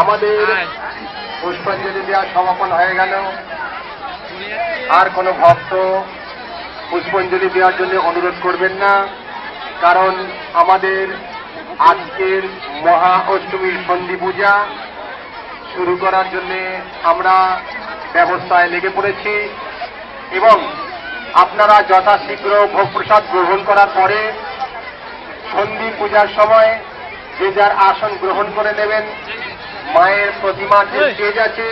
আমাদের পুষ্পাঞ্জলি দেওয়া সমাপন হয়ে গেল। আর কোনো ভক্ত পুষ্পাঞ্জলি দেওয়ার জন্য অনুরোধ করবেন না, কারণ আমাদের আজকের মহা অষ্টমীর সন্ধি পূজা শুরু করার জন্য আমরা ব্যবস্থায় লেগে পড়েছি এবং আপনারা যথাশীঘ্র ভোগ প্রসাদ গ্রহণ করার পরে সন্ধি পূজার সময় যে যার আসন গ্রহণ করে নেবেন। মায়ের প্রতিমার যে স্টেজ আছে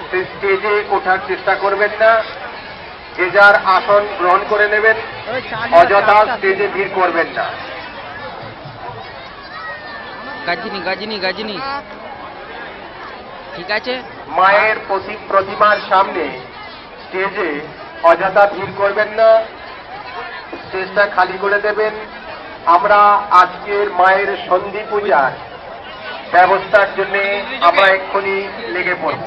সেই স্টেজে ওঠার চেষ্টা করবেন না, যে যার আসন গ্রহণ করে নেবেন, অযথা স্টেজে ভিড় করবেন না। গাজিনি ঠিক আছে। মায়ের প্রতিমার সামনে স্টেজে অযথা ভিড় করবেন না, স্টেজটা খালি করে দেবেন। আমরা আজকের মায়ের সন্ধি পূজার ব্যবস্থার জন্য আমরা এক্ষুনি লেগে পড়ব।